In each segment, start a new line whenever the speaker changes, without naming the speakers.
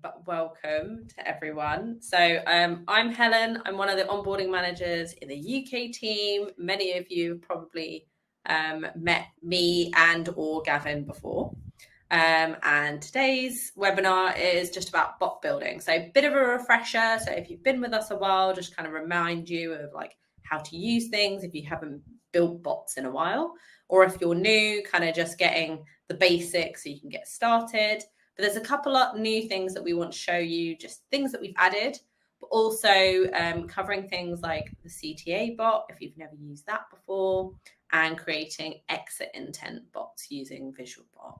but welcome to everyone. So I'm Helen. I'm one of the onboarding managers in the UK team. Many of you have probably met me and or Gavin before. And today's webinar is just about bot building. So a bit of a refresher. So if you've been with us a while, just kind of remind you of like how to use things if you haven't built bots in a while, or if you're new, kind of just getting the basics so you can get started. But there's a couple of new things that we want to show you, just things that we've added, but also covering things like the CTA bot, if you've never used that before, and creating exit intent bots using VisualBot.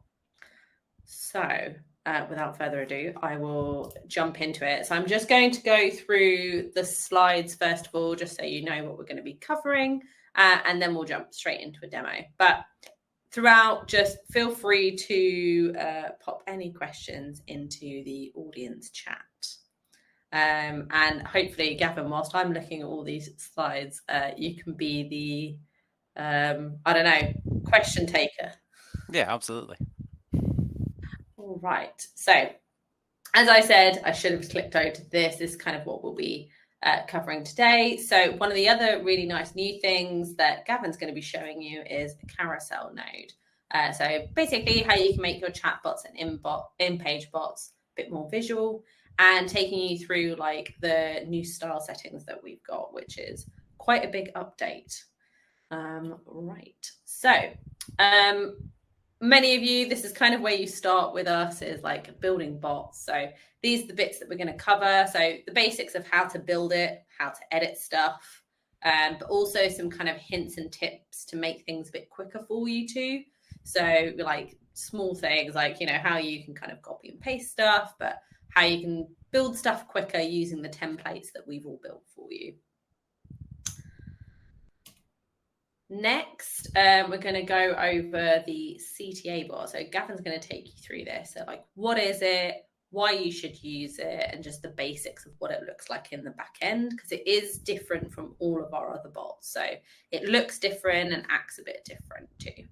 So without further ado, I will jump into it. So I'm just going to go through the slides first of all, just so you know what we're going to be covering, and then we'll jump straight into a demo. But throughout, just feel free to pop any questions into the audience chat. And hopefully, Gavin, whilst I'm looking at all these slides, you can be the, I don't know, question taker.
Yeah, absolutely.
All right. So, as I said, I should have clicked over to this. This is kind of what we'll be covering today. So one of the other really nice new things that Gavin's going to be showing you is a carousel node. So basically how you can make your chatbots and in-page bots a bit more visual, and taking you through like the new style settings that we've got, which is quite a big update. Right. So many of you, this is kind of where you start with us, is like building bots. So these are the bits that we're going to cover. So the basics of how to build it, how to edit stuff, but also some kind of hints and tips to make things a bit quicker for you too. So like small things like, you know, how you can kind of copy and paste stuff, but how you can build stuff quicker using the templates that we've all built for you. Next, we're going to go over the CTA bot. So Gavin's going to take you through this. So like, what is it, why you should use it, and just the basics of what it looks like in the back end, because it is different from all of our other bots. So it looks different and acts a bit different too.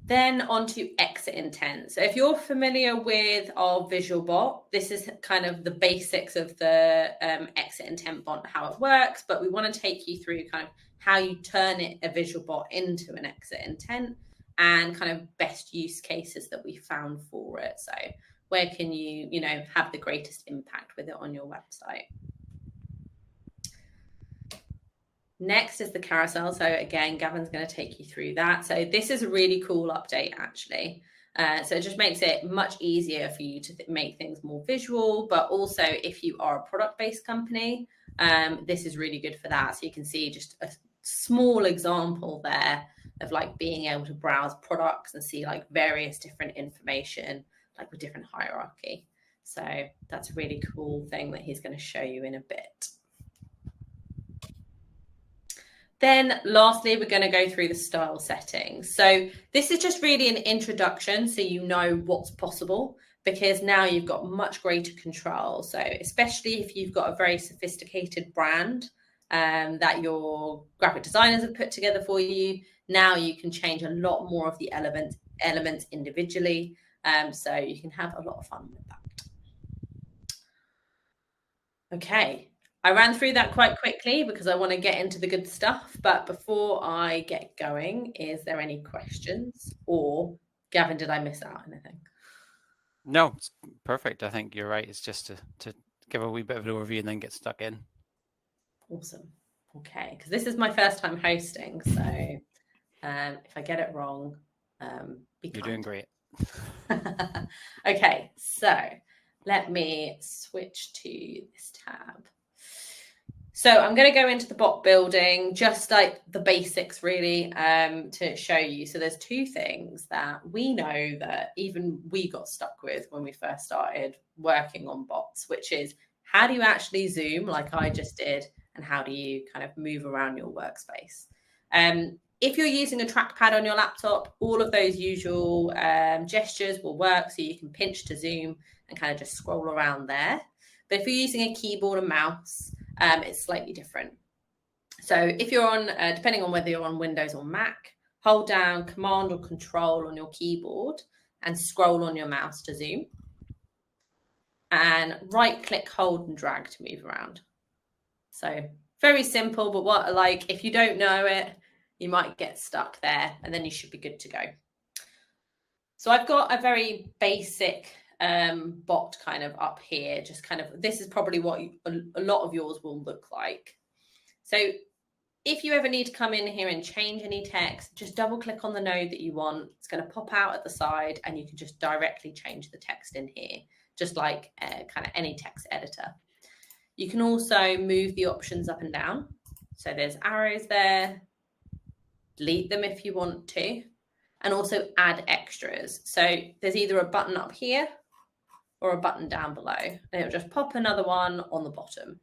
Then on to exit intent. So if you're familiar with our VisualBot, this is kind of the basics of the exit intent bot, how it works, but we want to take you through kind of how you turn it, a VisualBot, into an exit intent, and kind of best use cases that we found for it. So where can you know, have the greatest impact with it on your website. Next is the carousel. So again, Gavin's going to take you through that. So this is a really cool update, actually. So it just makes it much easier for you to make things more visual, but also if you are a product-based company, this is really good for that. So you can see just a small example there of like being able to browse products and see like various different information, like with different hierarchy. So that's a really cool thing that he's going to show you in a bit. Then lastly, we're going to go through the style settings. So this is just really an introduction so you know what's possible, because now you've got much greater control. So especially if you've got a very sophisticated brand that your graphic designers have put together for you, now you can change a lot more of the elements individually. So you can have a lot of fun with that. Okay. I ran through that quite quickly because I want to get into the good stuff. But before I get going, is there any questions? Or, Gavin, did I miss out anything?
No, it's perfect. I think you're right. It's just to give a wee bit of an overview and then get stuck in.
Awesome. Okay, because this is my first time hosting. So if I get it wrong,
You're doing great.
Okay, so let me switch to this tab. So I'm going to go into the bot building, just like the basics really, to show you. So there's two things that we know that even we got stuck with when we first started working on bots, which is how do you actually zoom like I just did, and how do you kind of move around your workspace? If you're using a trackpad on your laptop, all of those usual gestures will work. So you can pinch to zoom and kind of just scroll around there. But if you're using a keyboard and mouse, it's slightly different. So if you're on, depending on whether you're on Windows or Mac, hold down Command or Control on your keyboard, and scroll on your mouse to zoom. And right click, hold and drag to move around. So very simple, but what like if you don't know it, you might get stuck there and then you should be good to go. So I've got a very basic bot kind of up here, just kind of, this is probably what a lot of yours will look like. So if you ever need to come in here and change any text, just double click on the node that you want. It's going to pop out at the side and you can just directly change the text in here, just like kind of any text editor. You can also move the options up and down. So there's arrows there, delete them if you want to, and also add extras. So there's either a button up here or a button down below, and it'll just pop another one on the bottom.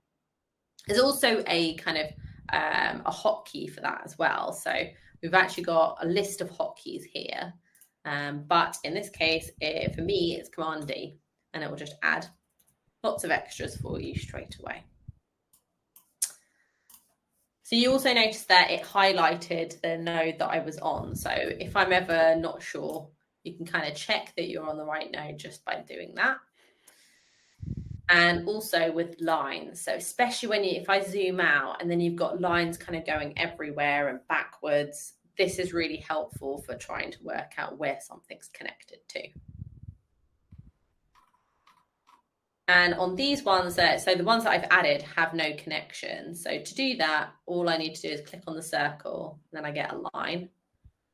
There's also a kind of a hotkey for that as well. So we've actually got a list of hotkeys here, but in this case, for me, it's Command D, and it will just add lots of extras for you straight away. So you also notice that it highlighted the node that I was on. So if I'm ever not sure, you can kind of check that you're on the right node just by doing that. And also with lines. So especially when if I zoom out and then you've got lines kind of going everywhere and backwards, this is really helpful for trying to work out where something's connected to. And on these ones, so the ones that I've added have no connection. So to do that, all I need to do is click on the circle, and then I get a line,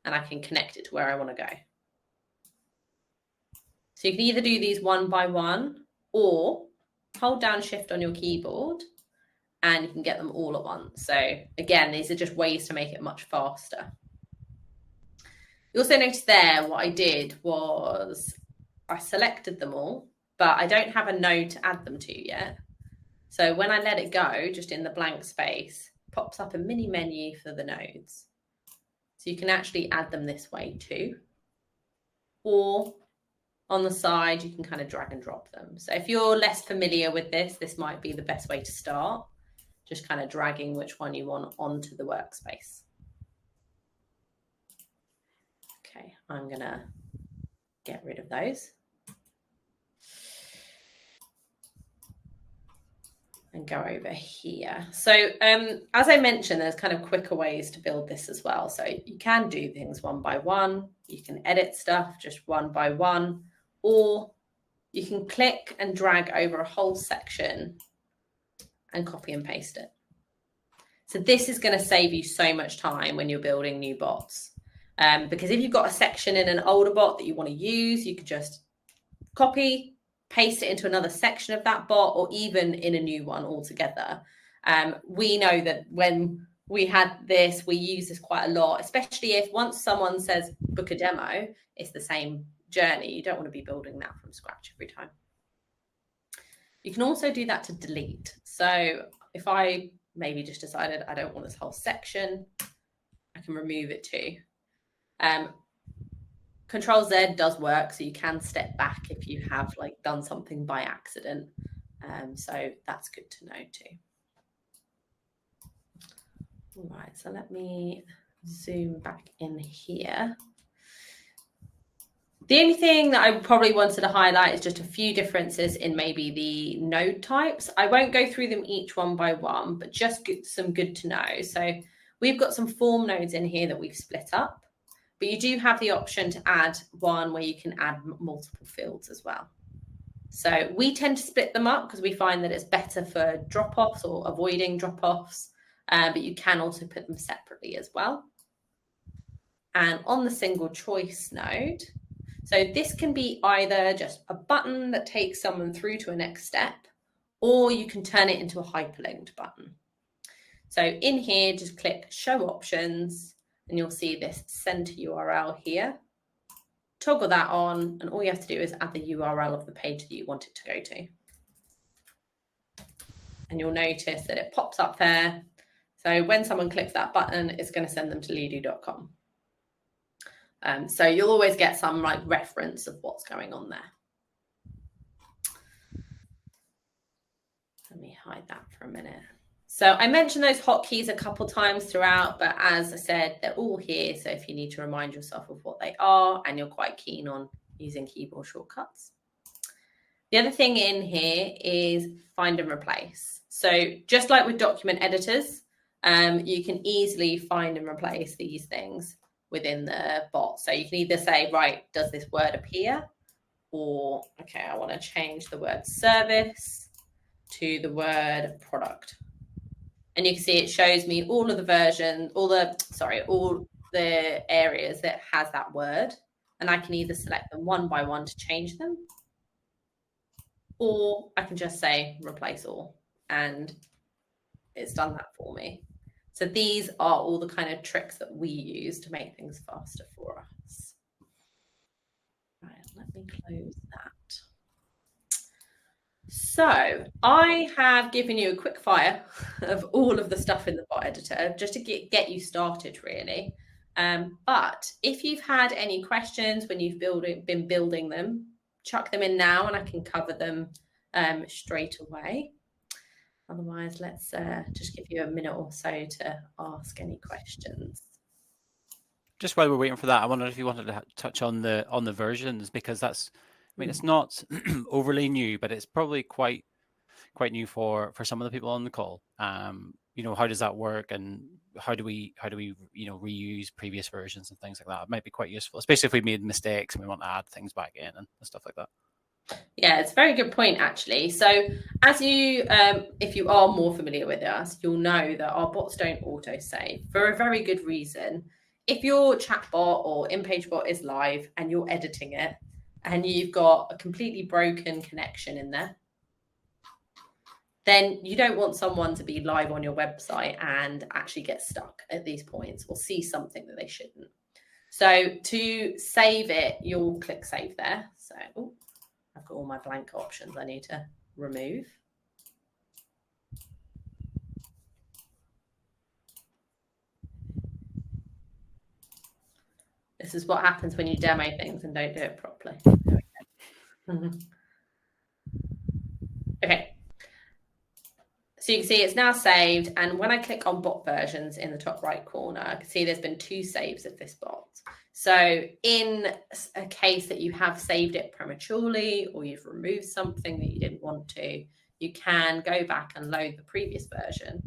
and I can connect it to where I want to go. So you can either do these one by one, or hold down Shift on your keyboard, and you can get them all at once. So again, these are just ways to make it much faster. You also notice there what I did was I selected them all, but I don't have a node to add them to yet. So when I let it go, just in the blank space, pops up a mini menu for the nodes. So you can actually add them this way too. Or on the side, you can kind of drag and drop them. So if you're less familiar with this, this might be the best way to start. Just kind of dragging which one you want onto the workspace. Okay, I'm gonna get rid of those. And go over here. So as I mentioned, there's kind of quicker ways to build this as well. So you can do things one by one. You can edit stuff just one by one, or you can click and drag over a whole section and copy and paste it. So this is going to save you so much time when you're building new bots. Because if you've got a section in an older bot that you want to use, you could just copy, paste it into another section of that bot, or even in a new one altogether. We know that when we had this, we use this quite a lot, especially if once someone says book a demo, it's the same journey. You don't want to be building that from scratch every time. You can also do that to delete. So if I maybe just decided I don't want this whole section, I can remove it too. Control Z does work, so you can step back if you have like done something by accident. So that's good to know too. All right, so let me zoom back in here. The only thing that I probably wanted to highlight is just a few differences in maybe the node types. I won't go through them each one by one, but just some good to know. So we've got some form nodes in here that we've split up. But you do have the option to add one where you can add multiple fields as well. So we tend to split them up because we find that it's better for drop-offs or avoiding drop-offs, but you can also put them separately as well. And on the single choice node, so this can be either just a button that takes someone through to a next step, or you can turn it into a hyperlinked button. So in here, just click Show Options, and you'll see this center URL here. Toggle that on, and all you have to do is add the URL of the page that you want it to go to. And you'll notice that it pops up there. So when someone clicks that button, it's going to send them to lido.com. So you'll always get some like reference of what's going on there. Let me hide that for a minute. So I mentioned those hotkeys a couple times throughout, but as I said, they're all here. So if you need to remind yourself of what they are and you're quite keen on using keyboard shortcuts. The other thing in here is find and replace. So just like with document editors, you can easily find and replace these things within the bot. So you can either say, right, does this word appear? Or, okay, I want to change the word service to the word product. And you can see it shows me all of the versions, all the areas that has that word. And I can either select them one by one to change them, or I can just say replace all, and it's done that for me. So these are all the kind of tricks that we use to make things faster for us. Right, let me close that. So I have given you a quick fire of all of the stuff in the bot editor just to get you started, really. But if you've had any questions when you've been building them, chuck them in now and I can cover them straight away. Otherwise, let's just give you a minute or so to ask any questions.
Just while we're waiting for that, I wondered if you wanted to touch on the versions, because that's, I mean, it's not overly new, but it's probably quite new for some of the people on the call. How does that work, and how do we reuse previous versions and things like that? It might be quite useful, especially if we made mistakes and we want to add things back in and stuff like that.
Yeah, it's a very good point, actually. So as you, if you are more familiar with us, you'll know that our bots don't auto-save for a very good reason. If your chatbot or in-page bot is live and you're editing it and you've got a completely broken connection in there, then you don't want someone to be live on your website and actually get stuck at these points or see something that they shouldn't. So to save it, you'll click save there. So, I've got all my blank options I need to remove. This is what happens when you demo things and don't do it properly. There we go. Okay. So you can see it's now saved. And when I click on bot versions in the top right corner, I can see there's been 2 saves of this bot. So in a case that you have saved it prematurely or you've removed something that you didn't want to, you can go back and load the previous version.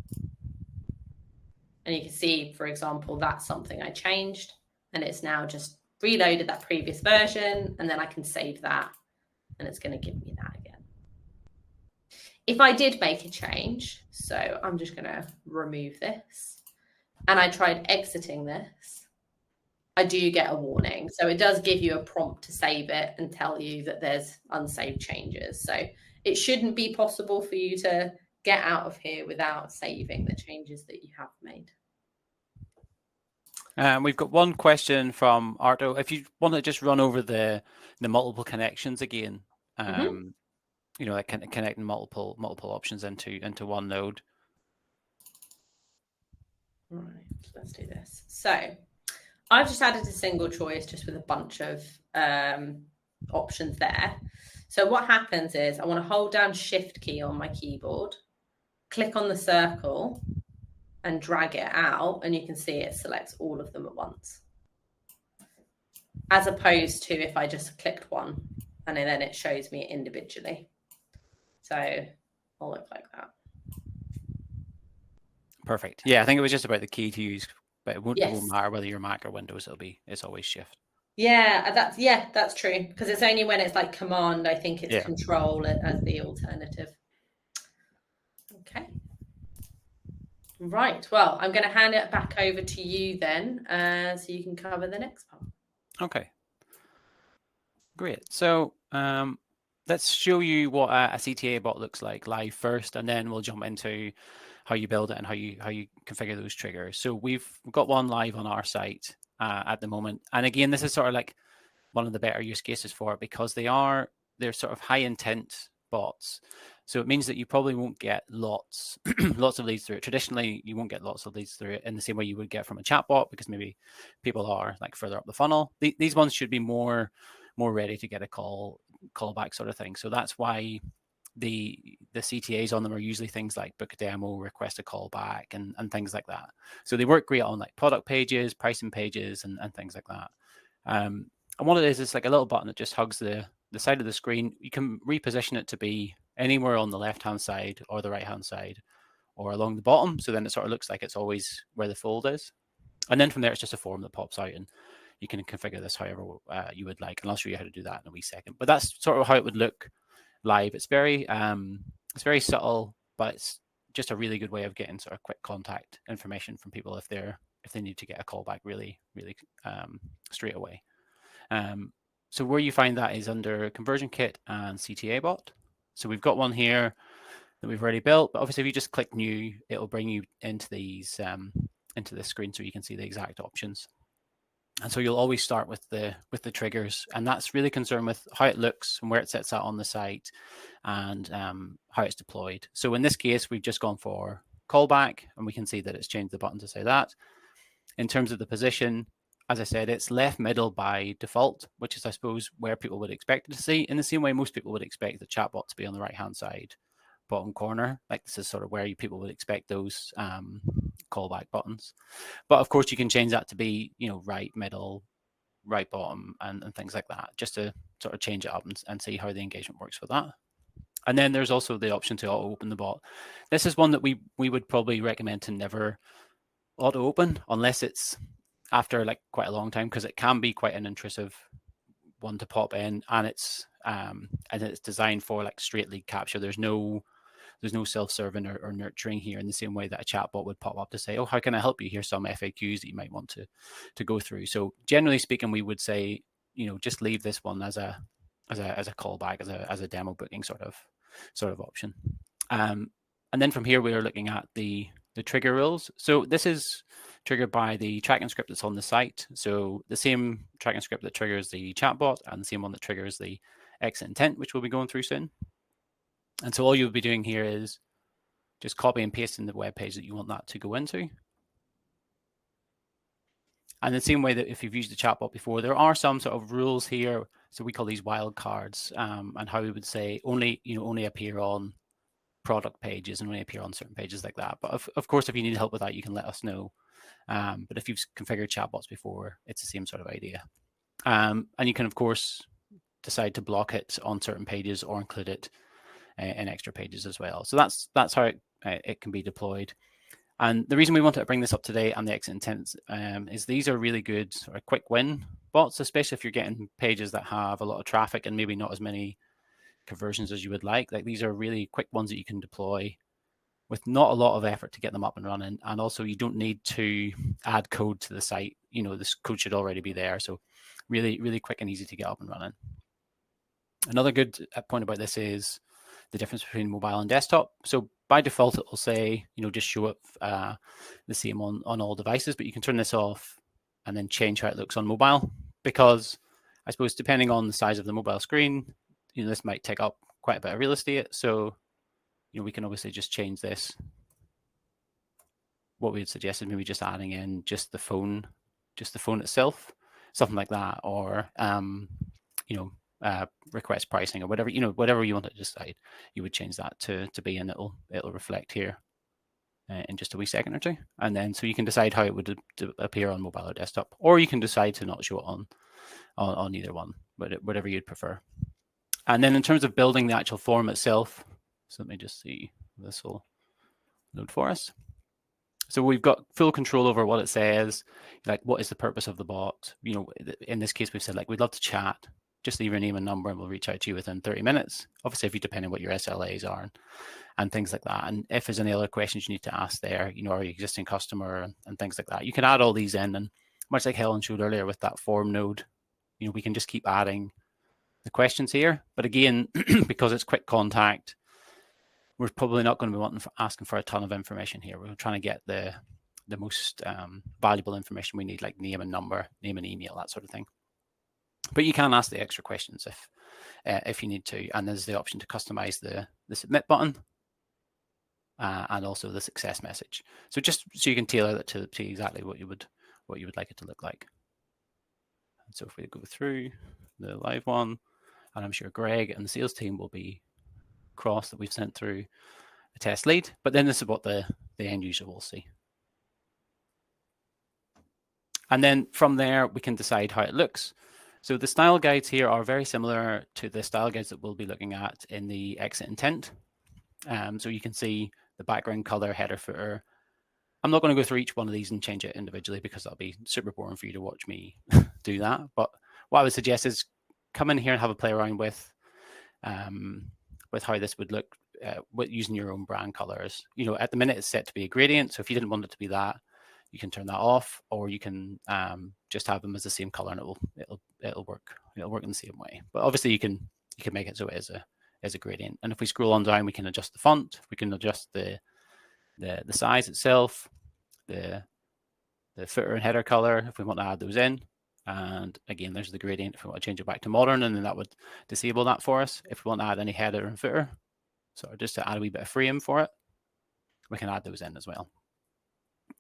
And you can see, for example, that's something I changed, and it's now just reloaded that previous version, and then I can save that, and it's going to give me that again. If I did make a change, so I'm just going to remove this, and I tried exiting this, I do get a warning. So it does give you a prompt to save it and tell you that there's unsaved changes. So it shouldn't be possible for you to get out of here without saving the changes that you have made.
We've got one question from Arto. If you want to just run over the multiple connections again, like connecting multiple options into one node.
Right, let's do this. So I've just added a single choice just with a bunch of options there. So what happens is I want to hold down Shift key on my keyboard, click on the circle and drag it out, and you can see it selects all of them at once. As opposed to if I just clicked one and then it shows me individually. So it'll look like that.
Perfect. Yeah, I think it was just about the key to use, but it won't matter whether you're Mac or Windows. It's always Shift.
Yeah, that's true, because it's only when it's like Command, I think it's Control as the alternative. Okay. Right. Well, I'm going to hand it back over to you then, so you can cover the next part.
Okay. Great. So let's show you what a CTA bot looks like live first, and then we'll jump into how you build it and how you configure those triggers. So we've got one live on our site at the moment, and again, this is sort of like one of the better use cases for it, because they're sort of high intent bots. So it means that you probably won't get lots of leads through it. Traditionally, you won't get lots of leads through it in the same way you would get from a chatbot, because maybe people are like further up the funnel. These ones should be more ready to get a call back sort of thing. So that's why the CTAs on them are usually things like book a demo, request a call back, and things like that. So they work great on like product pages, pricing pages, and things like that. And what it is like a little button that just hugs the side of the screen. You can reposition it to be anywhere on the left-hand side or the right-hand side or along the bottom. So then it sort of looks like it's always where the fold is. And then from there, it's just a form that pops out, and you can configure this however you would like. And I'll show you how to do that in a wee second. But that's sort of how it would look live. It's very subtle, but it's just a really good way of getting sort of quick contact information from people if they need to get a call back really straight away. So where you find that is under Conversion Kit and CTA Bot. So we've got one here that we've already built, but obviously if you just click New, it'll bring you into these into this screen so you can see the exact options. And so you'll always start with the triggers, and that's really concerned with how it looks and where it sits out on the site and how it's deployed. So in this case, we've just gone for callback, and we can see that it's changed the button to say that. In terms of the position, as I said, it's left middle by default, which is, I suppose, where people would expect it to see. In the same way most people would expect the chatbot to be on the right-hand side, bottom corner. Like this is sort of where people would expect those callback buttons. But of course, you can change that to be, right middle, right bottom, and things like that, just to sort of change it up and see how the engagement works with that. And then there's also the option to auto-open the bot. This is one that we would probably recommend to never auto-open unless it's after like quite a long time, because it can be quite an intrusive one to pop in, and it's designed for like straight lead capture. There's no self-serving or nurturing here in the same way that a chatbot would pop up to say, oh, how can I help you? Here's some FAQs that you might want to go through. So generally speaking, we would say, just leave this one as a callback, as a demo booking sort of option. And then from here, we are looking at the trigger rules. So this is triggered by the tracking script that's on the site. So the same tracking script that triggers the chatbot and the same one that triggers the exit intent, which we'll be going through soon. And so all you'll be doing here is just copy and pasting the web page that you want that to go into. And the same way that if you've used the chatbot before, there are some sort of rules here. So we call these wildcards, and how we would say only appear on product pages and only appear on certain pages like that. But of course, if you need help with that, you can let us know. But if you've configured chatbots before, it's the same sort of idea. And you can, of course, decide to block it on certain pages or include it in extra pages as well. So that's how it can be deployed. And the reason we wanted to bring this up today and the exit intents is these are really good sort of quick win bots, especially if you're getting pages that have a lot of traffic and maybe not as many conversions as you would like. Like these are really quick ones that you can deploy with not a lot of effort to get them up and running. And also you don't need to add code to the site. This code should already be there. So really, really quick and easy to get up and running. Another good point about this is the difference between mobile and desktop. So by default, it will say, just show up the same on all devices, but you can turn this off and then change how it looks on mobile, because I suppose depending on the size of the mobile screen, this might take up quite a bit of real estate. So, we can obviously just change this. What we would suggest is maybe just adding in just the phone itself, something like that, or, request pricing or whatever, whatever you want to decide, you would change that to be, and it'll reflect here in just a wee second or two. And then so you can decide how it would appear on mobile or desktop, or you can decide to not show it on either one, but whatever you'd prefer. And then in terms of building the actual form itself, so let me just see, this will load for us. So we've got full control over what it says, like what is the purpose of the bot. In this case, we've said like, we'd love to chat. Just leave your name and number and we'll reach out to you within 30 minutes. Obviously, if you depending on what your SLAs are and things like that. And if there's any other questions you need to ask there, are you existing customer and things like that. You can add all these in, and much like Helen showed earlier with that form node, we can just keep adding the questions here. But again, because it's quick contact, we're probably not going to be asking for a ton of information here. We're trying to get the most valuable information we need, like name and number, name and email, that sort of thing. But you can ask the extra questions if you need to, and there's the option to customize the submit button and also the success message. So just so you can tailor that to exactly what you would like it to look like. And so if we go through the live one, and I'm sure Greg and the sales team will be cross that we've sent through a test lead, but then this is what the end user will see. And then from there, we can decide how it looks. So the style guides here are very similar to the style guides that we'll be looking at in the exit intent. So you can see the background color, header, footer. I'm not going to go through each one of these and change it individually because that'll be super boring for you to watch me do that. But what I would suggest is come in here and have a play around with how this would look with using your own brand colors. At the minute it's set to be a gradient, so if you didn't want it to be that, you can turn that off, or you can just have them as the same color, and it'll work. It'll work in the same way. But obviously you can make it so it is a gradient. And if we scroll on down, we can adjust the font, we can adjust the size itself, the footer and header color if we want to add those in. And again, there's the gradient if we want to change it back to modern, and then that would disable that for us. If we want to add any header and footer, so just to add a wee bit of frame for it, we can add those in as well.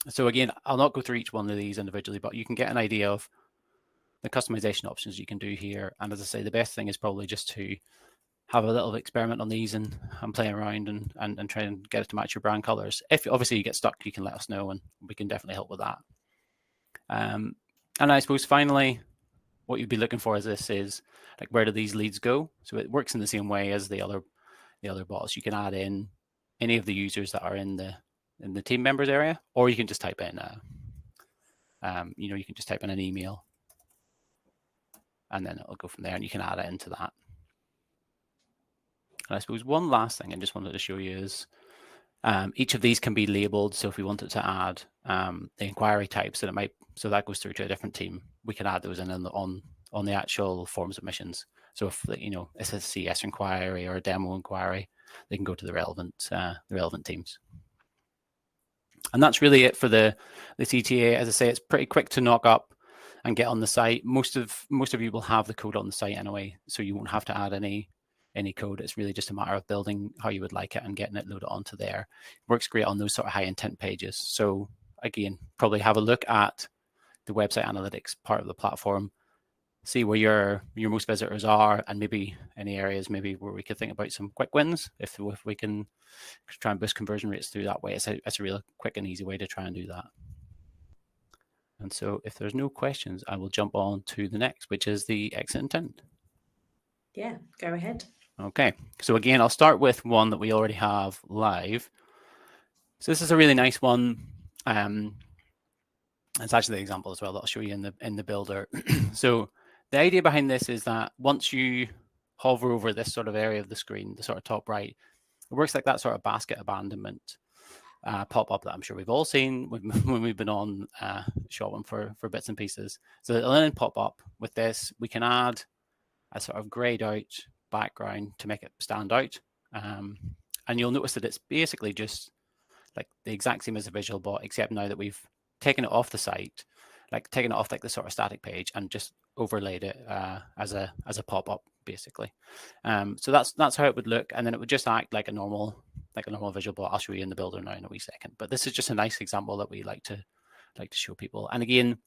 So again, I'll not go through each one of these individually, but you can get an idea of the customization options you can do here. And as I say, the best thing is probably just to have a little experiment on these and play around and try and get it to match your brand colors. If obviously you get stuck, you can let us know and we can definitely help with that. And I suppose finally, what you'd be looking for is like, where do these leads go? So it works in the same way as the other bots. You can add in any of the users that are in the team members area, or you can just type in you can just type in an email, and then it'll go from there, and you can add it into that. And I suppose one last thing I just wanted to show you is each of these can be labeled. So if we wanted to add the inquiry types, so that goes through to a different team, we can add those in on the actual form submissions. So if it's a CS inquiry or a demo inquiry, they can go to the relevant teams. And that's really it for the CTA. As I say, it's pretty quick to knock up and get on the site. Most of you will have the code on the site anyway, so you won't have to add any code. It's really just a matter of building how you would like it and getting it loaded onto there. It works great on those sort of high intent pages. So again, probably have a look at the website analytics part of the platform, see where your most visitors are, and maybe any areas maybe where we could think about some quick wins if we can try and boost conversion rates through that way. It's a real quick and easy way to try and do that. And so if there's no questions, I will jump on to the next, which is the exit intent.
Yeah, go ahead.
Okay, so again, I'll start with one that we already have live. So this is a really nice one. It's actually the example as well that I'll show you in the builder. So the idea behind this is that once you hover over this sort of area of the screen, the sort of top right, it works like that sort of basket abandonment pop-up that I'm sure we've all seen when we've been on shopping for bits and pieces. So it'll then pop up with this. We can add a sort of grayed out background to make it stand out. And you'll notice that it's basically just like the exact same as a visual bot, except now that we've taken it off the site, like taken it off like the sort of static page and just overlaid it as a pop-up basically. So that's how it would look, and then it would just act like a normal visual bot. I'll show you in the builder now in a wee second, but this is just a nice example that we like to show people. And again,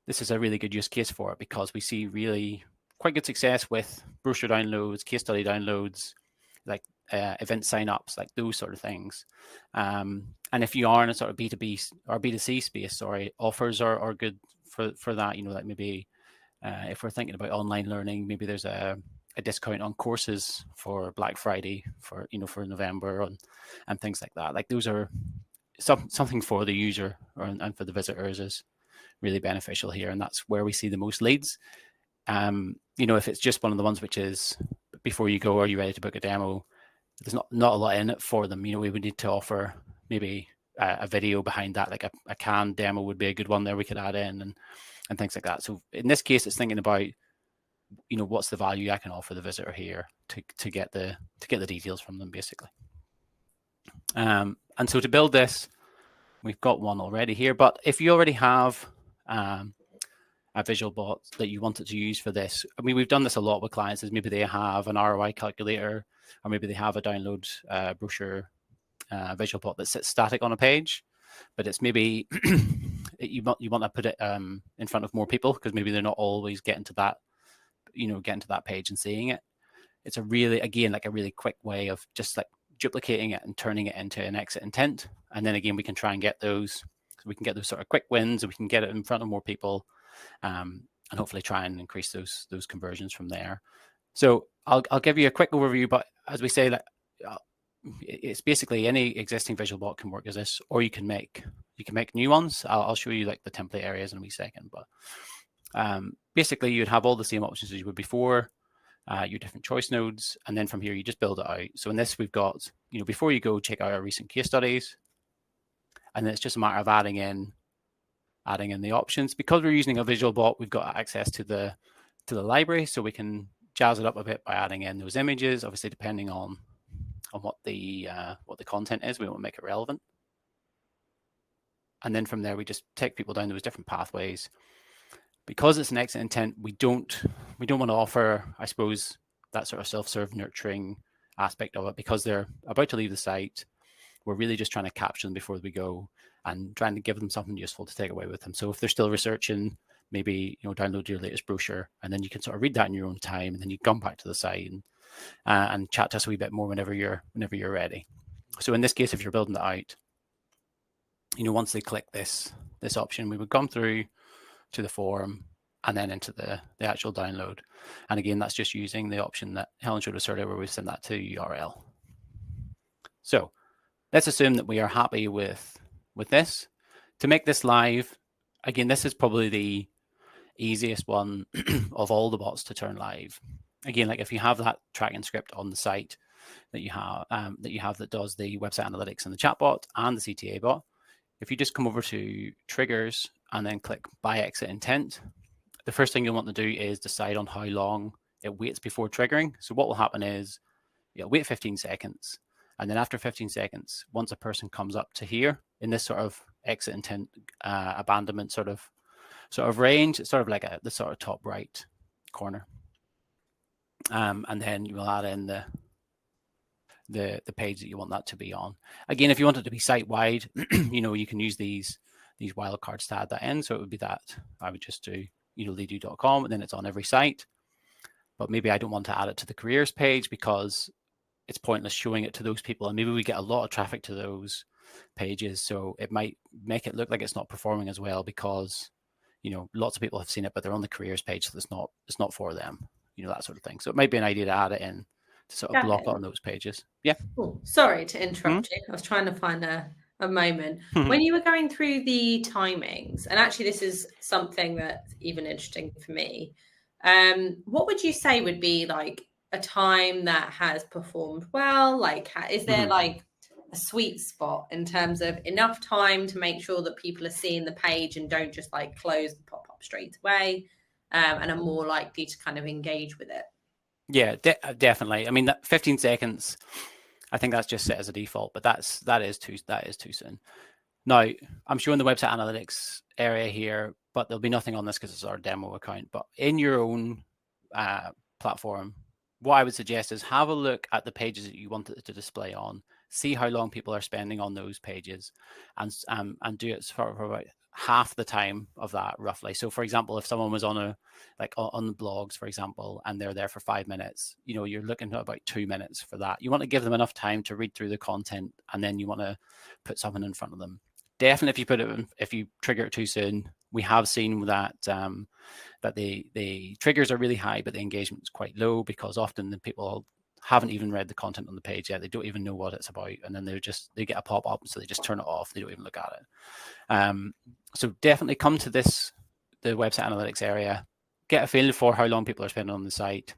this is a really good use case for it because we see really quite good success with brochure downloads, case study downloads, like event signups, like those sort of things. And if you are in a sort of B2B or B2C space, offers are good for that. Like maybe if we're thinking about online learning, maybe there's a discount on courses for Black Friday for November and things like that. Like those are something for the user and for the visitors is really beneficial here, and that's where we see the most leads. If it's just one of the ones which is before you go, are you ready to book a demo? There's not a lot in it for them. We would need to offer maybe a video behind that, like a canned demo would be a good one there we could add in and things like that. So in this case, it's thinking about what's the value I can offer the visitor here to get the details from them basically. And so to build this, we've got one already here, but if you already have a visual bot that you wanted to use for this, I mean, we've done this a lot with clients, is maybe they have an ROI calculator, or maybe they have a download brochure visual bot that sits static on a page, but it's maybe you want to put it in front of more people because maybe they're not always getting to that page and seeing it. It's a really quick way of just like duplicating it and turning it into an exit intent. And then again, we can try and get those, so we can get those sort of quick wins, and we can get it in front of more people. hopefully try and increase those conversions from there. So I'll give you a quick overview, but as we say, it's basically any existing visual bot can work as this, or you can make new ones. I'll show you like the template areas in a wee second, but basically you'd have all the same options as you would before, your different choice nodes, and then from here you just build it out. So in this we've got, before you go, check out our recent case studies, and then it's just a matter of adding in the options. Because we're using a visual bot, we've got access to the library, so we can jazz it up a bit by adding in those images, obviously depending on what the content is. We want to make it relevant, and then from there we just take people down those different pathways. Because it's an exit intent, we don't want to offer, I suppose, that sort of self-serve nurturing aspect of it, because they're about to leave the site. We're really just trying to capture them before we go and trying to give them something useful to take away with them. So if they're still researching, maybe download your latest brochure, and then you can sort of read that in your own time, and then you come back to the site and chat to us a wee bit more whenever you're ready. So in this case, if you're building it out, once they click this option, we would come through to the form and then into the actual download. And again, that's just using the option that Helen showed us earlier, where we send that to URL. So let's assume that we are happy with this. To make this live, again, this is probably the easiest one of all the bots to turn live. Again, like if you have that tracking script on the site that you have that does the website analytics and the chatbot and the CTA bot, if you just come over to triggers and then click by exit intent, the first thing you'll want to do is decide on how long it waits before triggering. So what will happen is you'll wait 15 seconds. And then after 15 seconds, once a person comes up to here in this sort of exit intent abandonment sort of range, it's sort of like the sort of top right corner. And then you will add in the page that you want that to be on. Again, if you want it to be site-wide, you can use these wildcards to add that in. So it would be that I would just do leadu.com, and then it's on every site. But maybe I don't want to add it to the careers page because it's pointless showing it to those people, and maybe we get a lot of traffic to those pages, so it might make it look like it's not performing as well because lots of people have seen it, but they're on the careers page, so it's not for them, that sort of thing. So it might be an idea to add it in to sort of block it on those pages. Yeah.
Oh, sorry to interrupt you. I was trying to find a moment. When you were going through the timings, and actually this is something that's even interesting for me, what would you say would be like a time that has performed well? Like, is there like a sweet spot in terms of enough time to make sure that people are seeing the page and don't just like close the pop-up straight away, and are more likely to kind of engage with it?
Yeah, definitely. I mean, that 15 seconds, I think that's just set as a default, but that is too soon. Now, I'm showing the website analytics area here, but there'll be nothing on this because it's our demo account. But in your own platform, what I would suggest is have a look at the pages that you want it to display on, see how long people are spending on those pages, and do it for about half the time of that roughly. So for example, if someone was on on the blogs, for example, and they're there for 5 minutes, you're looking at about 2 minutes for that. You want to give them enough time to read through the content, and then you want to put something in front of them. Definitely, if you trigger it too soon, we have seen that that the triggers are really high, but the engagement is quite low because often the people haven't even read the content on the page yet. They don't even know what it's about, and then they get a pop up, so they just turn it off. They don't even look at it. So definitely come to the website analytics area, get a feel for how long people are spending on the site,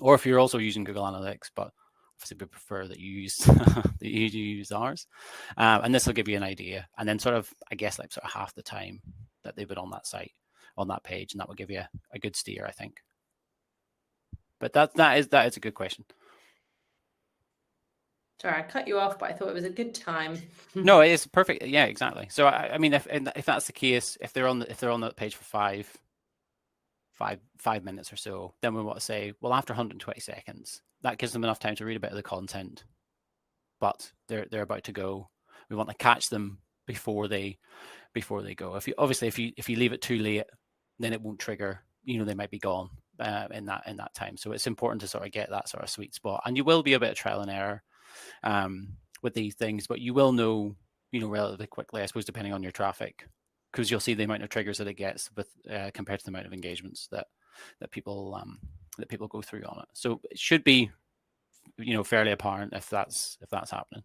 or if you're also using Google Analytics, but obviously we prefer that you use that you use ours, and this will give you an idea. And then sort of, I guess, like sort of half the time that they've been on that site, on that page, and that will give you a good steer, I think. But that is a good question.
Sorry, I cut you off, but I thought it was a good time.
No, it is perfect. Yeah, exactly. So I mean, if that's the case, if they're on that page for five minutes or so, then we want to say, well, after 120 seconds, that gives them enough time to read a bit of the content, but they're about to go. We want to catch them before they go. If you leave it too late, then it won't trigger. They might be gone in that time. So it's important to sort of get that sort of sweet spot, and you will be a bit of trial and error with these things, but you will know relatively quickly, I suppose, depending on your traffic, because you'll see the amount of triggers that it gets with compared to the amount of engagements that people go through on it. So it should be, fairly apparent if that's happening.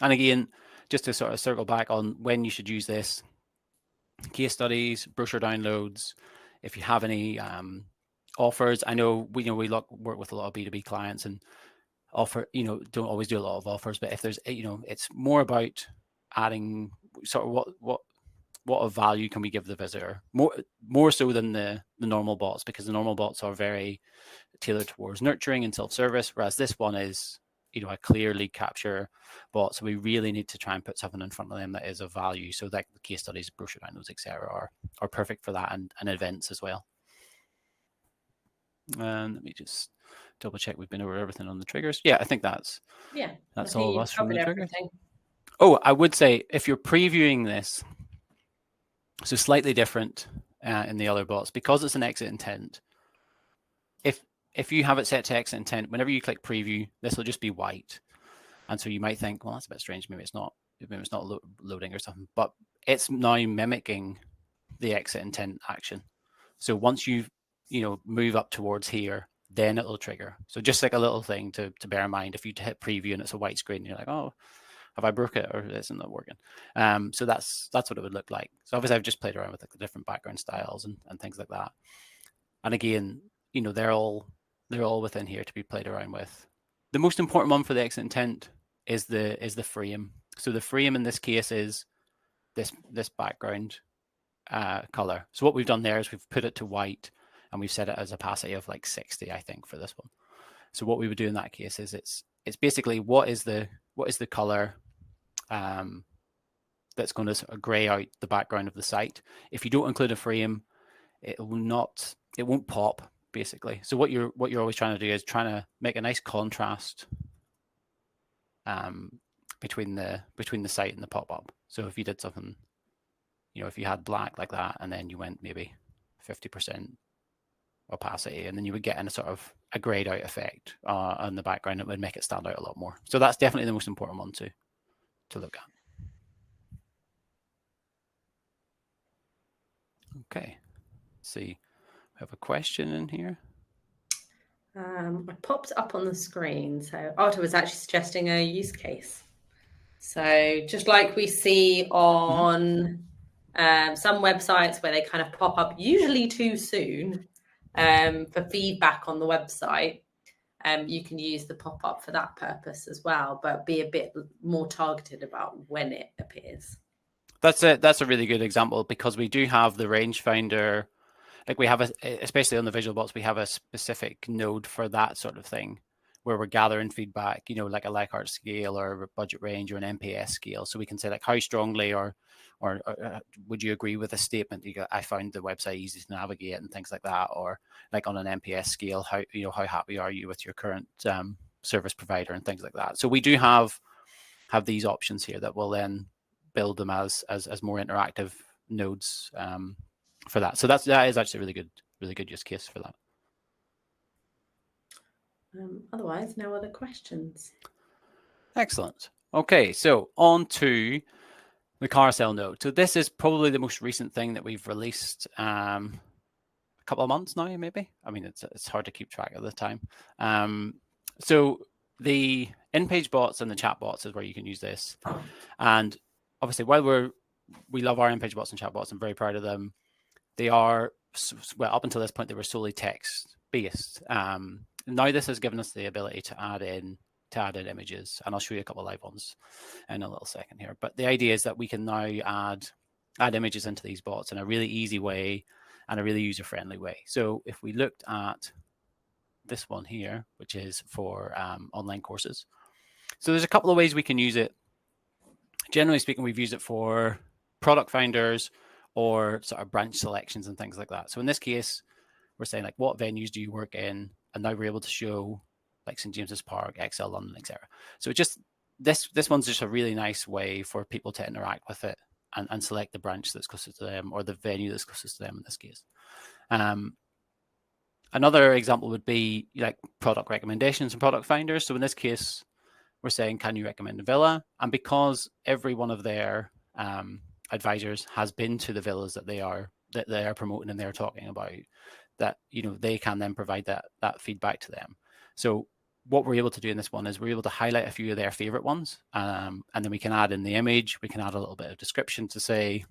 And again, just to sort of circle back on when you should use this: case studies, brochure downloads. If you have any offers, I know we work with a lot of B2B clients and don't always do a lot of offers, but if there's it's more about adding sort of what of value can we give the visitor, more so than the normal bots, because the normal bots are very tailored towards nurturing and self-service, whereas this one is a clear lead capture bot. So we really need to try and put something in front of them that is of value. So that the case studies, brochure downloads, etc., are perfect for that, and events as well. And let me just double check we've been over everything on the triggers. Yeah, I think that's all of us from the triggers. Oh, I would say if you're previewing this, so slightly different in the other bots, because it's an exit intent. If you have it set to exit intent, whenever you click preview, this will just be white. And so you might think, well, that's a bit strange. Maybe it's not loading or something, but it's now mimicking the exit intent action. So once you move up towards here, then it'll trigger. So just like a little thing to bear in mind, if you hit preview and it's a white screen, you're like, oh, have I broke it or isn't it working? So that's what it would look like. So obviously I've just played around with like the different background styles and things like that. And again, they're all within here to be played around with. The most important one for the exit intent is the frame. So the frame in this case is this background color. So what we've done there is we've put it to white, and we've set it as opacity of like 60, I think, for this one. So what we would do in that case is it's basically what is the color that's going to sort of gray out the background of the site. If you don't include a frame, it won't pop, basically. So what you're always trying to do is trying to make a nice contrast between the site and the pop-up. So if you did something, if you had black like that, and then you went maybe 50% opacity, and then you would get in a sort of a grayed out effect on the background, it would make it stand out a lot more. So that's definitely the most important one to look at. Okay, let's see, we have a question in here.
It popped up on the screen. So Arthur was actually suggesting a use case. So just like we see on some websites where they kind of pop up usually too soon for feedback on the website, you can use the pop-up for that purpose as well, but be a bit more targeted about when it appears.
That's a really good example, because we do have the rangefinder. Like we have especially on the visual bots, we have a specific node for that sort of thing, where we're gathering feedback, like a Likert scale or a budget range or an NPS scale. So we can say like how strongly or would you agree with a statement? I found the website easy to navigate and things like that. Or like on an NPS scale, how happy are you with your current service provider and things like that. So we do have these options here that will then build them as more interactive nodes for that. So that is actually a really good use case for that.
Otherwise, no other questions.
Excellent. Okay, so on to the carousel node. So this is probably the most recent thing that we've released a couple of months now, maybe. I mean, it's hard to keep track of the time. So the in-page bots and the chat bots is where you can use this. And obviously, while we love our in-page bots and chat bots, I'm very proud of them. They are, well, up until this point, they were solely text-based. Now this has given us the ability to add in images, and I'll show you a couple of live ones in a little second here. But the idea is that we can now add images into these bots in a really easy way and a really user-friendly way. So if we looked at this one here, which is for online courses. So there's a couple of ways we can use it. Generally speaking, we've used it for product finders or sort of branch selections and things like that. So in this case, we're saying like, what venues do you work in? And now we're able to show like St. James's Park, XL London, etc. So just this one's just a really nice way for people to interact with it and select the branch that's closest to them or the venue that's closest to them in this case. Another example would be like product recommendations and product finders. So in this case, we're saying, can you recommend a villa? And because every one of their advisors has been to the villas that they are promoting and they're talking about, that they can then provide that feedback to them. So what we're able to do in this one is we're able to highlight a few of their favorite ones, and then we can add in the image. We can add a little bit of description to say,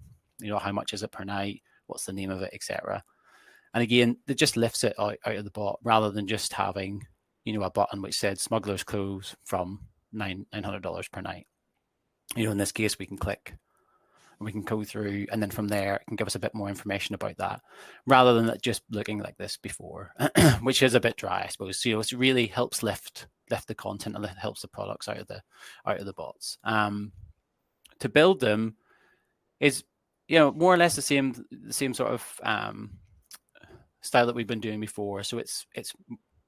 how much is it per night, what's the name of it, etc. And again, it just lifts it out of the bot, rather than just having a button which said Smuggler's Close from $900 per night. In this case, we can click and we can go through, and then from there it can give us a bit more information about that, rather than it just looking like this before, which is a bit dry, I suppose. So it really helps lift the content, and it helps the products out of the bots. To build them is more or less the same sort of style that we've been doing before. So it's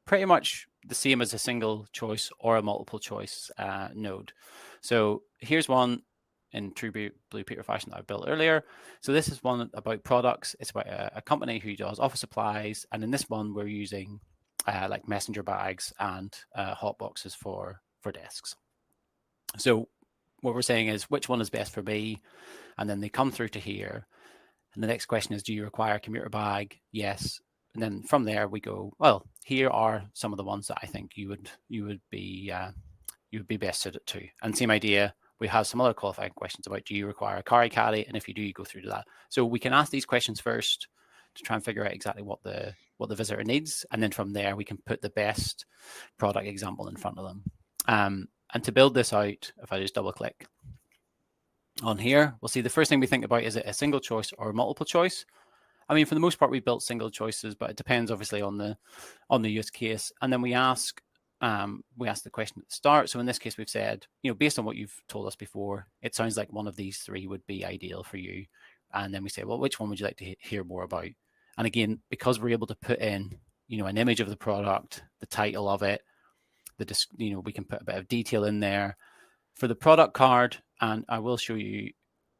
pretty much the same as a single choice or a multiple choice node. So here's one in true Blue Peter fashion that I built earlier. So this is one about products. It's about a company who does office supplies, and in this one we're using like messenger bags and hot boxes for desks. So what we're saying is, which one is best for me? And then they come through to here, and the next question is, do you require a commuter bag? Yes. And then from there we go, well, here are some of the ones that I think you would be best suited to. And same idea, we have some other qualifying questions about, do you require a carry caddy? And if you do, you go through to that. So we can ask these questions first to try and figure out exactly what the visitor needs, and then from there we can put the best product example in front of them. And to build this out, if I just double click on here, we'll see the first thing we think about, is it a single choice or a multiple choice? I mean, for the most part, we built single choices, but it depends obviously on the use case. And then we ask the question at the start. So in this case, we've said, based on what you've told us before, it sounds like one of these three would be ideal for you. And then we say, well, which one would you like to hear more about? And again, because we're able to put in, an image of the product, the title of it, we can put a bit of detail in there. For the product card, and I will show you,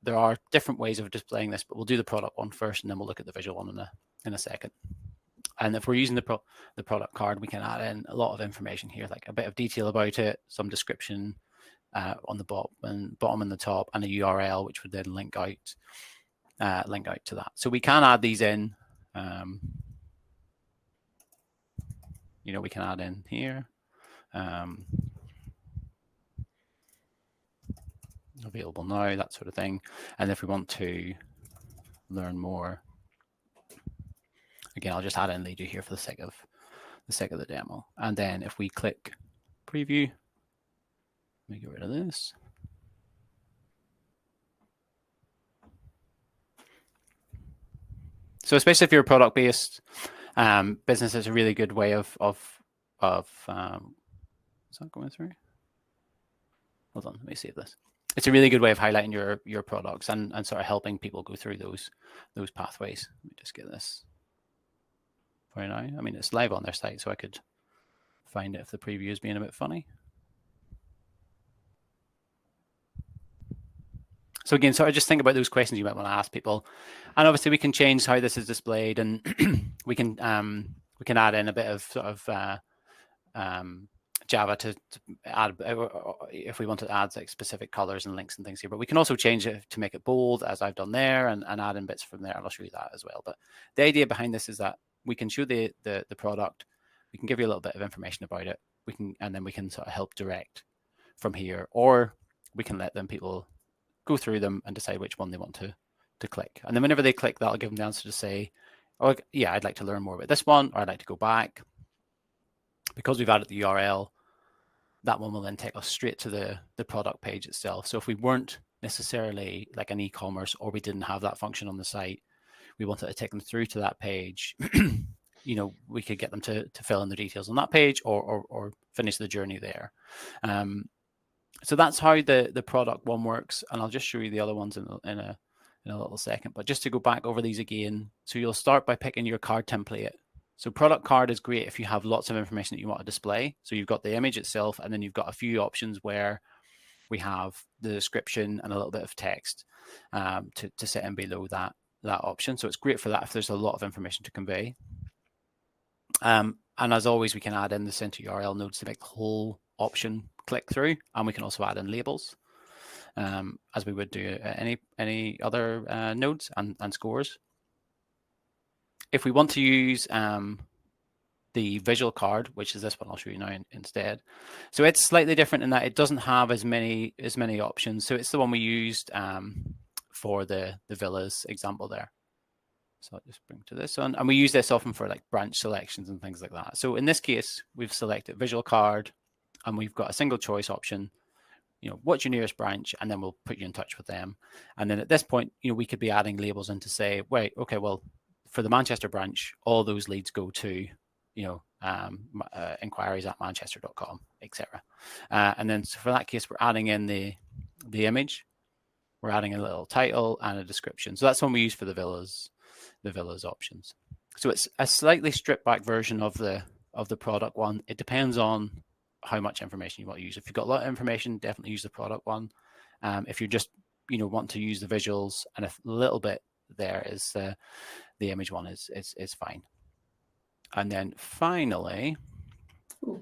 there are different ways of displaying this, but we'll do the product one first, and then we'll look at the visual one in a second. And if we're using the product card, we can add in a lot of information here, like a bit of detail about it, some description on the bottom and the top, and a URL, which would then link out to that. So we can add these in. We can add in here. Available now, that sort of thing. And if we want to learn more, again, I'll just add in Lead You here for the sake of the demo. And then if we click preview, let me get rid of this. So especially if you're a product-based business, it's a really good way of is that going through? Hold on, let me save this. It's a really good way of highlighting your products and sort of helping people go through those pathways. Let me just get this for now. I mean, it's live on their site, so I could find it if the preview is being a bit funny. So again, sort of just think about those questions you might want to ask people, and obviously we can change how this is displayed, and we can add in a bit of sort of Java to add, if we want to add like specific colors and links and things here. But we can also change it to make it bold, as I've done there, and add in bits from there, and I'll show you that as well. But the idea behind this is that we can show the product, we can give you a little bit of information about it, and then we can sort of help direct from here, or we can let people go through them and decide which one they want to click. And then whenever they click, that'll give them the answer to say, oh yeah, I'd like to learn more about this one, or I'd like to go back. Because we've added the URL, that one will then take us straight to the product page itself. So if we weren't necessarily like an e-commerce, or we didn't have that function on the site, we wanted to take them through to that page, we could get them to fill in the details on that page, or finish the journey there. So that's how the product one works, and I'll just show you the other ones in a little second. But just to go back over these again, so you'll start by picking your card template. So product card is great if you have lots of information that you want to display. So you've got the image itself, and then you've got a few options where we have the description and a little bit of text to sit in below that option. So it's great for that if there's a lot of information to convey. And as always, we can add in the center URL nodes to make the whole option click through, and we can also add in labels. as we would do any other nodes and scores. If we want to use the visual card, which is this one I'll show you now instead. So it's slightly different in that it doesn't have as many options. So it's the one we used for the villas example there. So I'll just bring to this one. And we use this often for like branch selections and things like that. So in this case, we've selected visual card and we've got a single choice option. What's your nearest branch? And then we'll put you in touch with them. And then at this point, we could be adding labels in to say, wait, okay, well, for the Manchester branch, all those leads go to, inquiries at manchester.com, etc. And then so for that case, we're adding in the image. We're adding a little title and a description. So that's one we use for the villas options. So it's a slightly stripped back version of the product one. It depends on how much information you want to use. If you've got a lot of information, definitely use the product one. If you're just want to use the visuals and a little bit there is the image one is fine. And then finally,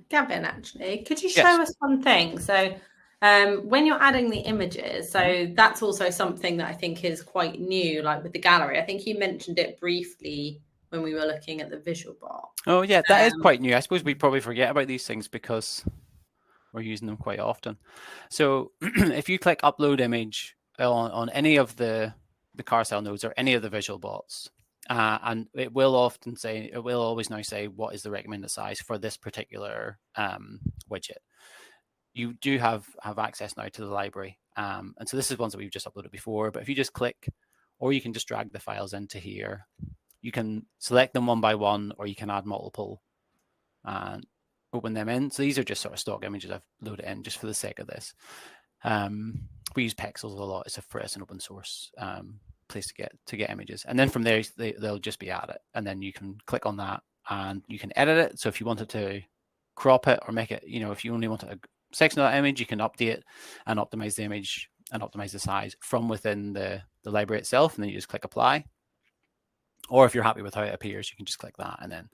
Gavin, actually, could you show us one thing? So when you're adding the images, so that's also something that I think is quite new, like with the gallery. I think you mentioned it briefly when we were looking at the visual bar.
Oh yeah, that is quite new. I suppose we probably forget about these things because we're using them quite often. So if you click upload image on any of the carousel nodes or any of the visual bots, and it will always now say what is the recommended size for this particular widget. You do have access now to the library, and so this is ones that we've just uploaded before. But if you just click, or you can just drag the files into here, you can select them one by one, or you can add multiple and open them in. So these are just sort of stock images I've loaded in just for the sake of this. We use Pexels a lot. It's an open source place to get images, and then from there they'll just be added, and then you can click on that and you can edit it. So if you wanted to crop it or make it, if you only wanted a section of that image, you can update it and optimize the image and optimize the size from within the library itself, and then you just click apply. Or if you're happy with how it appears, you can just click that and then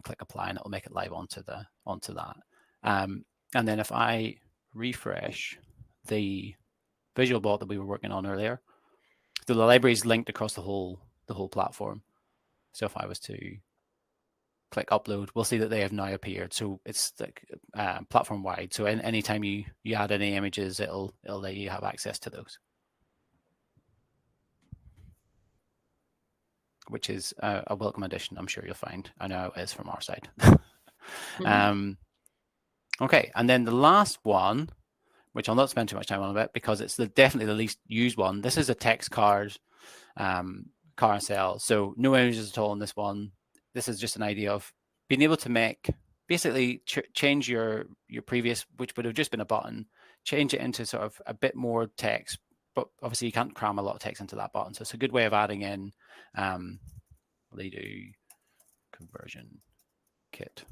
click apply, and it'll make it live onto that. And then if I refresh the visual bot that we were working on earlier, so the library is linked across the whole platform. So if I was to click upload, we'll see that they have now appeared. So it's like platform wide. So anytime you add any images, it'll let you have access to those, which is a welcome addition. I'm sure you'll find. I know it is from our side. Okay, and then the last one, which I'll not spend too much time on a bit because it's definitely the least used one. This is a text card carousel. So no images at all in this one. This is just an idea of being able to basically change your previous, which would have just been a button, change it into sort of a bit more text, but obviously you can't cram a lot of text into that button. So it's a good way of adding in they do conversion kit.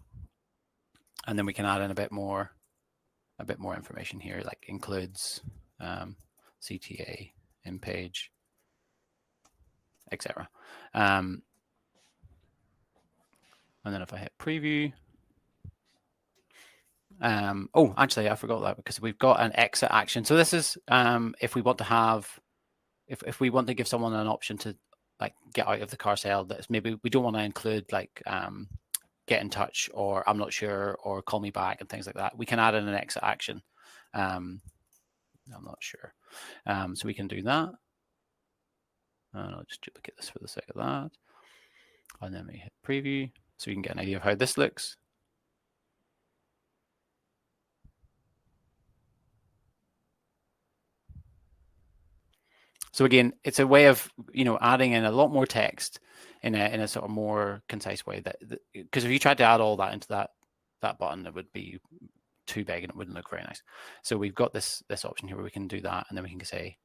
And then we can add in a bit more information here, like includes CTA, in page, etc. And then if I hit preview, oh, actually, I forgot that because we've got an exit action. So this is if we want to have, if we want to give someone an option to like get out of the carousel, that's maybe we don't want to include like get in touch or I'm not sure or call me back and things like that. We can add in an exit action. I'm not sure. So we can do that. And I'll just duplicate this for the sake of that. And then we hit preview so we can get an idea of how this looks. So again, it's a way of adding in a lot more text in a sort of more concise way. That because if you tried to add all that into that button, it would be too big and it wouldn't look very nice. So we've got this option here where we can do that, and then we can say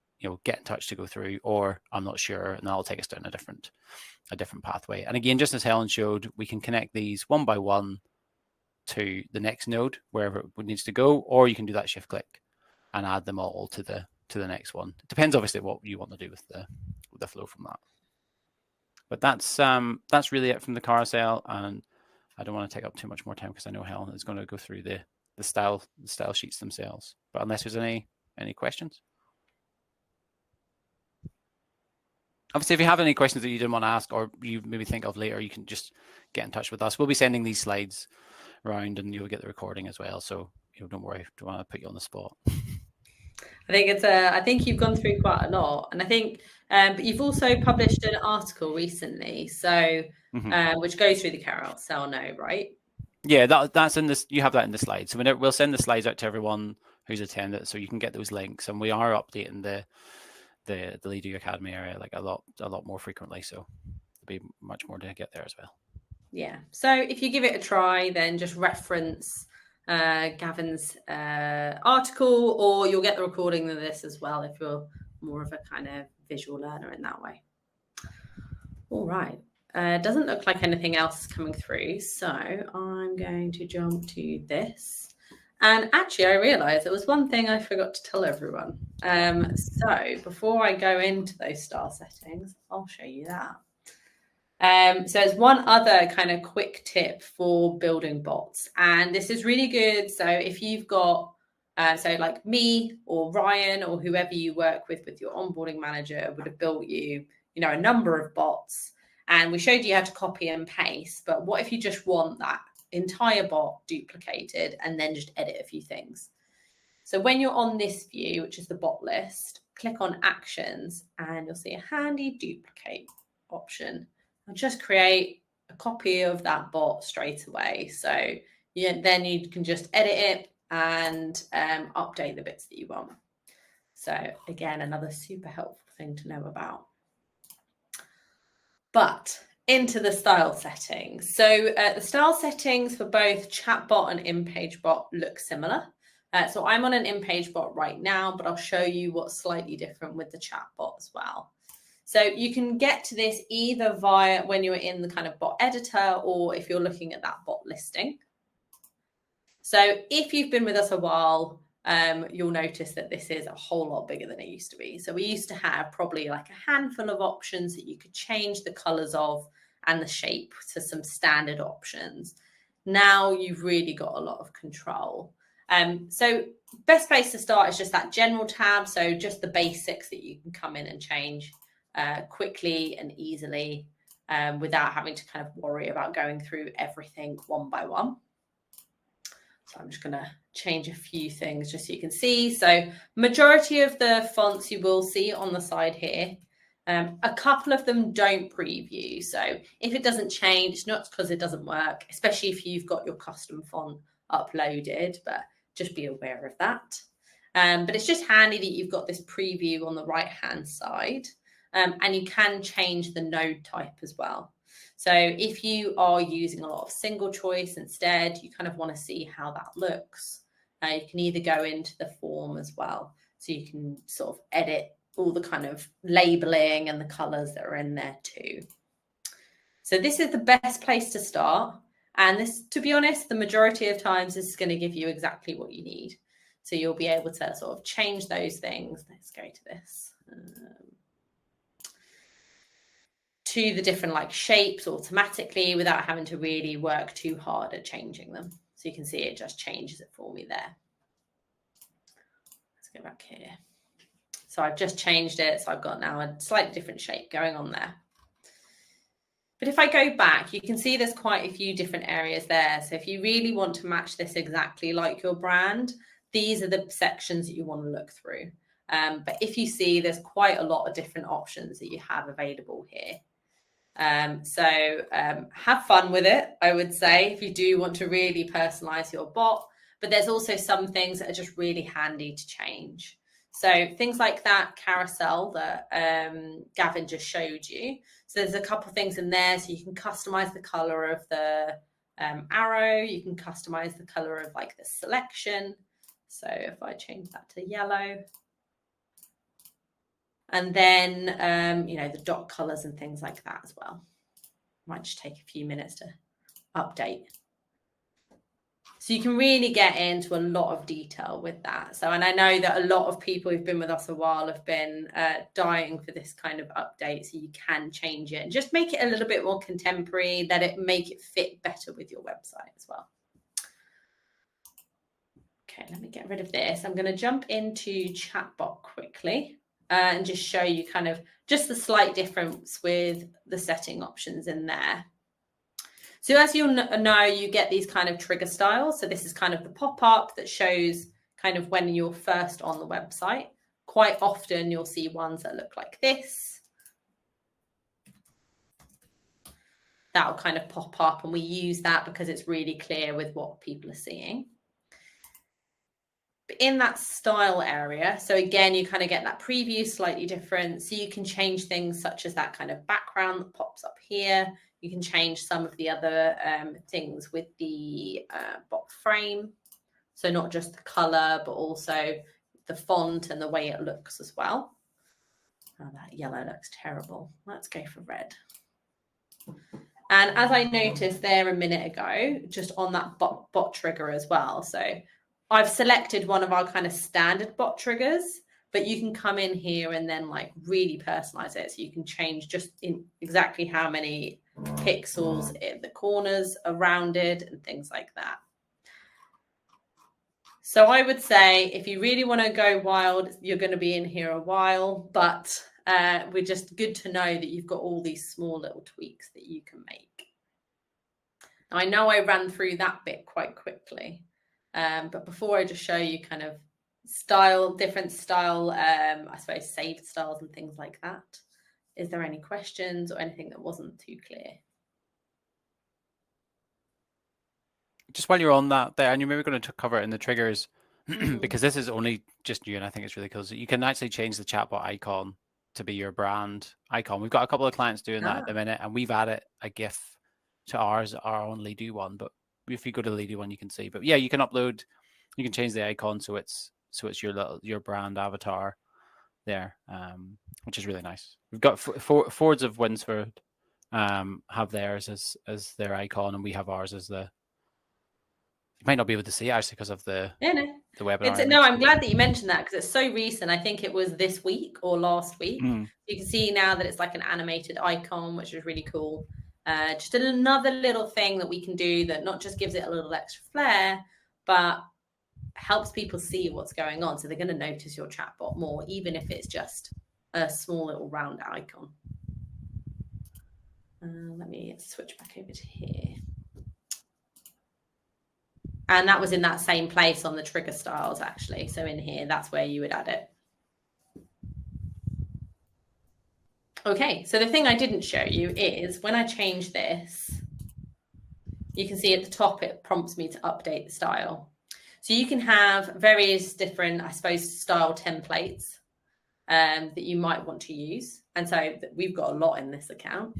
get in touch to go through, or I'm not sure, and that'll take us down a different pathway. And again, just as Helen showed, we can connect these one by one to the next node wherever it needs to go, or you can do that shift click and add them all to the next one. It depends obviously what you want to do with the flow from that. But that's really it from the carousel, and I don't want to take up too much more time because I know Helen is going to go through the style sheets themselves. But unless there's any questions. Obviously, if you have any questions that you didn't want to ask or you maybe think of later, you can just get in touch with us. We'll be sending these slides around and you'll get the recording as well. So don't worry, don't want to put you on the spot.
I think you've gone through quite a lot, and I think, but you've also published an article recently, so which goes through the carousel now, right?
Yeah, that's in this. You have that in the slides. So we'll send the slides out to everyone who's attended, so you can get those links. And we are updating the Leader Academy area like a lot more frequently. So there'll be much more to get there as well.
Yeah. So if you give it a try, then just reference Gavin's article, or you'll get the recording of this as well if you're more of a kind of visual learner in that way. All right. Doesn't look like anything else is coming through, so I'm going to jump to this. And actually, I realized there was one thing I forgot to tell everyone. So before I go into those star settings, I'll show you that. So there's one other kind of quick tip for building bots, and this is really good. So if you've got, so like me or Ryan or whoever you work with your onboarding manager would have built you a number of bots, and we showed you how to copy and paste. But what if you just want that entire bot duplicated and then just edit a few things? So when you're on this view, which is the bot list, click on actions, and you'll see a handy duplicate option. And just create a copy of that bot straight away. So then you can just edit it and update the bits that you want. So again, another super helpful thing to know about. But into the style settings. So the style settings for both chatbot and in-page bot look similar. So I'm on an in-page bot right now, but I'll show you what's slightly different with the chatbot as well. So you can get to this either via when you're in the kind of bot editor or if you're looking at that bot listing. So if you've been with us a while, you'll notice that this is a whole lot bigger than it used to be. So we used to have probably like a handful of options that you could change the colors of and the shape to some standard options. Now you've really got a lot of control. So best place to start is just that general tab. So just the basics that you can come in and change quickly and easily without having to kind of worry about going through everything one by one. So I'm just going to change a few things just so you can see. So majority of the fonts you will see on the side here. A couple of them don't preview. So if it doesn't change, it's not because it doesn't work, especially if you've got your custom font uploaded, but just be aware of that. But it's just handy that you've got this preview on the right-hand side. And you can change the node type as well. So if you are using a lot of single choice instead, you kind of want to see how that looks. You can either go into the form as well. So you can sort of edit all the kind of labeling and the colors that are in there too. So this is the best place to start. And this, to be honest, the majority of times this is going to give you exactly what you need. So you'll be able to sort of change those things. Let's go to this. To the different like shapes automatically without having to really work too hard at changing them. So you can see it just changes it for me there. Let's go back here. So I've just changed it. So I've got now a slightly different shape going on there. But if I go back, you can see there's quite a few different areas there. So if you really want to match this exactly like your brand, these are the sections that you want to look through. But if you see, there's quite a lot of different options that you have available here. So have fun with it, I would say, if you do want to really personalize your bot. But there's also some things that are just really handy to change. So things like that carousel that Gavin just showed you. So there's a couple of things in there. So you can customize the color of the arrow. You can customize the color of like the selection. So if I change that to yellow. And then, the dot colors and things like that as well. Might just take a few minutes to update. So you can really get into a lot of detail with that. So, and I know that a lot of people who've been with us a while have been dying for this kind of update. So you can change it and just make it a little bit more contemporary, that it make it fit better with your website as well. Okay, let me get rid of this. I'm going to jump into chatbot quickly. and just show you kind of just the slight difference with the setting options in there. So as you'll know, you get these kind of trigger styles. So this is kind of the pop-up that shows kind of when you're first on the website. Quite often you'll see ones that look like this. That'll kind of pop up, and we use that because it's really clear with what people are seeing. But in that style area, so again, you kind of get that preview slightly different. So you can change things such as that kind of background that pops up here. You can change some of the other things with the bot frame. So not just the color, but also the font and the way it looks as well. Oh, that yellow looks terrible. Let's go for red. And as I noticed there a minute ago, just on that bot trigger as well. So I've selected one of our kind of standard bot triggers, but you can come in here and then like really personalize it. So you can change just in exactly how many pixels in the corners around it and things like that. So I would say if you really want to go wild, you're going to be in here a while, but we're just good to know that you've got all these small little tweaks that you can make. Now, I know I ran through that bit quite quickly, but before I just show you kind of different style, I suppose saved styles and things like that, is there any questions or anything that wasn't too clear?
Just while you're on that there, and you're maybe going to cover it in the triggers, because this is only just new, and I think it's really cool. So you can actually change the chatbot icon to be your brand icon. We've got a couple of clients doing that at the minute, and we've added a GIF to ours, our own Leadu one. But if you go to the Leadu one, you can see. But yeah, you can upload, you can change the icon so it's your brand avatar there, which is really nice. We've got Fords of Winsford have theirs as their icon, and we have ours as the. You might not be able to see it actually because of the webinar.
No, I'm glad that you mentioned that because it's so recent. I think it was this week or last week. You can see now that it's like an animated icon, which is really cool. Just another little thing that we can do that not just gives it a little extra flair, but helps people see what's going on. So they're going to notice your chatbot more, even if it's just a small little round icon. Let me switch back over to here. And that was in that same place on the trigger styles, actually. So in here, that's where you would add it. Okay, so the thing I didn't show you is when I change this, you can see at the top, it prompts me to update the style. So you can have various different, I suppose, style templates that you might want to use. And so we've got a lot in this account.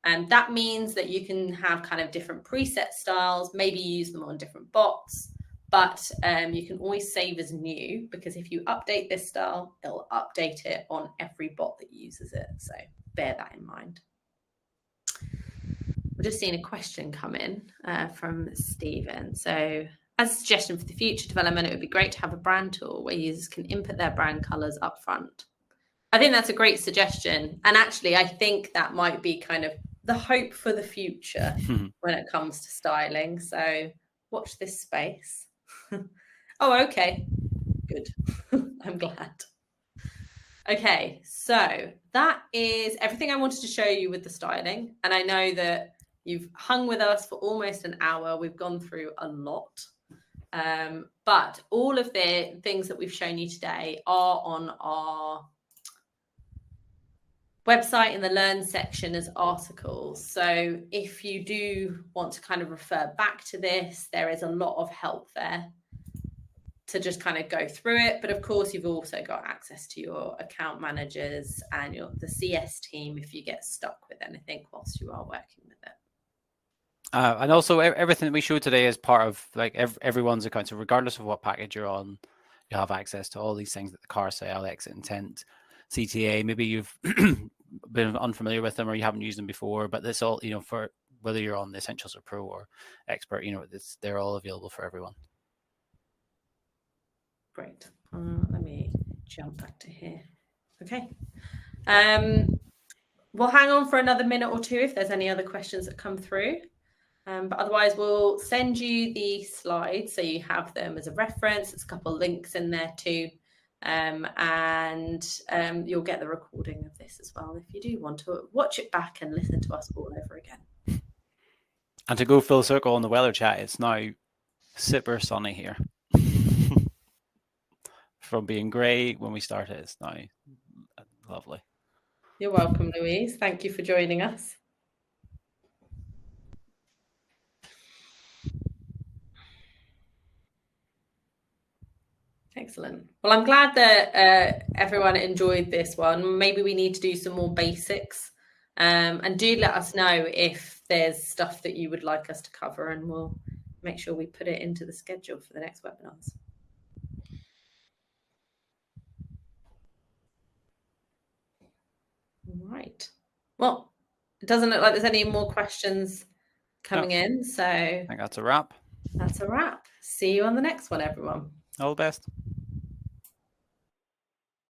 And that means that you can have kind of different preset styles, maybe use them on different bots, but you can always save as new because if you update this style, it'll update it on every bot that uses it. So bear that in mind. We're just seeing a question come in from Stephen. So as a suggestion for the future development, it would be great to have a brand tool where users can input their brand colors up front. I think that's a great suggestion. And actually, I think that might be kind of the hope for the future when it comes to styling. So watch this space. Oh, okay. Good. I'm glad. Okay, so that is everything I wanted to show you with the styling. And I know that you've hung with us for almost an hour. We've gone through a lot. But all of the things that we've shown you today are on our website in the Learn section as articles. So if you do want to kind of refer back to this, there is a lot of help there to just kind of go through it. But of course, you've also got access to your account managers and the CS team if you get stuck with anything whilst you are working with it.
And also everything that we showed today is part of like everyone's account. So regardless of what package you're on, you have access to all these things that the carousel, exit intent, CTA. Maybe you've been unfamiliar with them or you haven't used them before, but this all, for whether you're on the Essentials or Pro or Expert, they're all available for everyone.
Great. Let me jump back to here. Okay. We'll hang on for another minute or two if there's any other questions that come through. But otherwise, we'll send you the slides so you have them as a reference. There's a couple of links in there too. and you'll get the recording of this as well if you do want to watch it back and listen to us all over again.
And to go full circle on the weather chat, it's now super sunny here. From being grey when we started, it's now lovely.
You're welcome, Louise. Thank you for joining us. Excellent. Well, I'm glad that everyone enjoyed this one. Maybe we need to do some more basics. And do let us know if there's stuff that you would like us to cover, and we'll make sure we put it into the schedule for the next webinars. All right. Well, it doesn't look like there's any more questions coming in, so
I think that's a wrap.
That's a wrap. See you on the next one, everyone.
All the best.